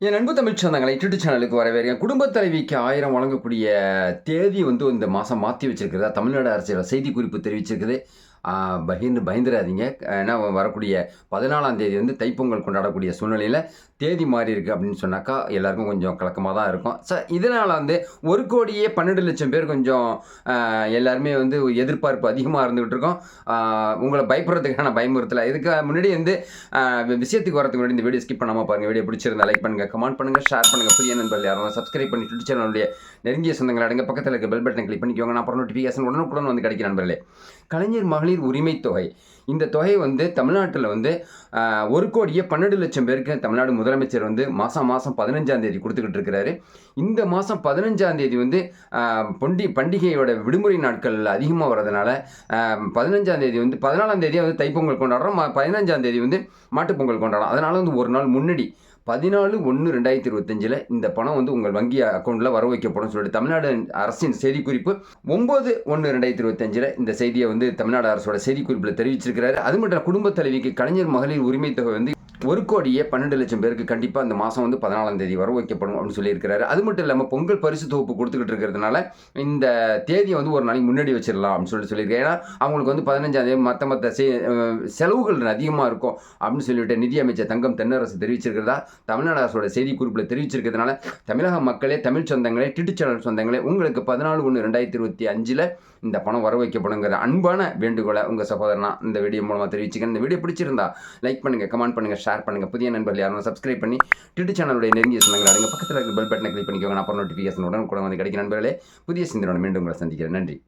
என் அன்பு தமிழ் சொந்தங்களை யூடியூப் சேனலுக்கு வரவேற்கிறேன். குடும்பத் தலைவிக்கு 1000 வழங்கக்கூடிய தேதி இந்த மாதம் மாற்றி வச்சிருக்கிறதா தமிழ்நாடு அரசோட செய்திக்குறிப்பு தெரிவிச்சிருக்குது. பயந்துராதீங்க. ஏன்னா வரக்கூடிய 14ஆம் தேதி தைப்பொங்கல் கொண்டாடக்கூடிய சூழ்நிலையில் தேதி மாறி இருக்குது அப்படின்னு சொன்னாக்கா எல்லாருக்கும் கொஞ்சம் கலக்கமாக தான் இருக்கும். இதனால் 1,12,00,000 பேர் கொஞ்சம் எல்லாருமே எதிர்பார்ப்பு அதிகமாக இருந்துகிட்டு இருக்கோம். உங்களை பயப்படுறதுக்கான பயமுறுத்தலை. இதுக்கு முன்னாடி விஷயத்துக்கு வரதுக்கு முன்னாடி இந்த வீடியோ ஸ்கிப் பண்ணாமல் பாருங்கள். வீடியோ பிடிச்சிருந்தா லைக் பண்ணுங்கள், கமெண்ட் பண்ணுங்கள், ஷேர் பண்ணுங்கள். புதிய நண்பர்கள் யாரும் சப்ஸ்கிரைப் பண்ணி யூடியூப் சேனலுடைய நெருங்கிய சொந்தங்கள் அடங்க பக்கத்தில் இருக்க பெல் பட்டனை கிளிக் பண்ணிக்கோங்க. நான் அப்புறம் நோட்டிஃபிகேஷன் உடனுக்குடன் கிடைக்கும். நண்பர்களே, கலைஞர் மகளிர் உரிமை தொகை, இந்த தொகை தமிழ்நாட்டில் 1,12,00,000 பேருக்கு தமிழ்நாடு முதலமைச்சர் மாதம் 15ஆம் தேதி கொடுத்துக்கிட்டு இருக்கிறாரு. இந்த மாதம் 15ஆம் தேதி பண்டிகையோட விடுமுறை நாட்கள் அதிகமாக வர்றதுனால 15ஆம் தேதி 14ஆம் தேதி தைப்பொங்கல் கொண்டாடுறோம், 15ஆம் தேதி மாட்டுப்பொங்கல் கொண்டாடுறோம். அதனால் ஒரு நாள் முன்னாடி 14/1/2025 இந்த பணம் உங்கள் வங்கி அக்கௌண்ட்டில் வர வைக்கப்படும் சொல்லிட்டு தமிழ்நாடு அரசின் செய்திக்குறிப்பு 9/1/2025 இந்த செய்தியை தமிழ்நாடு அரசோட செய்திக்குறிப்பில் தெரிவிச்சிருக்கிறாரு. அது மட்டும் குடும்பத் தலைவிக்கு கலைஞர் மகளிர் உரிமை தொகை 1,12,00,000 பேருக்கு கண்டிப்பாக இந்த மாதம் 14ஆம் தேதி வர வைக்கப்படும் அப்படின்னு சொல்லியிருக்கிறாரு. அது மட்டும் இல்லாமல் பொங்கல் பரிசு தொகுப்பு கொடுத்துக்கிட்டு இருக்கிறதுனால இந்த தேதியை ஒரு நாளைக்கு முன்னாடி வச்சிடலாம் அப்படின்னு சொல்லியிருக்கேன். ஏன்னா அவங்களுக்கு 15ஆம் தேதி மற்ற செலவுகள் அதிகமாக இருக்கும் அப்படின்னு சொல்லிட்டு நிதியமைச்சர் தங்கம் தென்னரசு தெரிவிச்சிருக்கிறதா தமிழ்நாடு அரசோட செய்திக்குறிப்பில் தெரிவிச்சிருக்கிறதுனால தமிழக மக்களே, தமிழ் சொந்தங்களே, யூடியூப் சேனல் சொந்தங்களே, உங்களுக்கு 14/1/2025 இந்த பணம் வர வைக்கப்படுங்கிற அன்பான வேண்டுகோளை உங்கள் சகோதரனா இந்த வீடியோ மூலமாக தெரிவிச்சுக்கிறேன். இந்த வீடியோ பிடிச்சிருந்தா லைக் பண்ணுங்கள், கமெண்ட் பண்ணுங்கள், ஷேர் பண்ணுங்கள். புதிய நண்பர்கள் யாரும் சப்ஸ்கிரைப் பண்ணி யூடியூப் சேனலுடைய நெருங்கிய சொந்தங்கள் அடங்க பக்கத்தில் இருக்க பெல் பட்டனை கிளிக் பண்ணிக்கோங்க. அப்புறம் நோட்டிஃபிகேஷன் உடனுக்குடன் கிடைக்கும். நண்பர்களே, புதிய சிந்தனை மீண்டும் உங்களை சந்திக்கிறேன். நன்றி.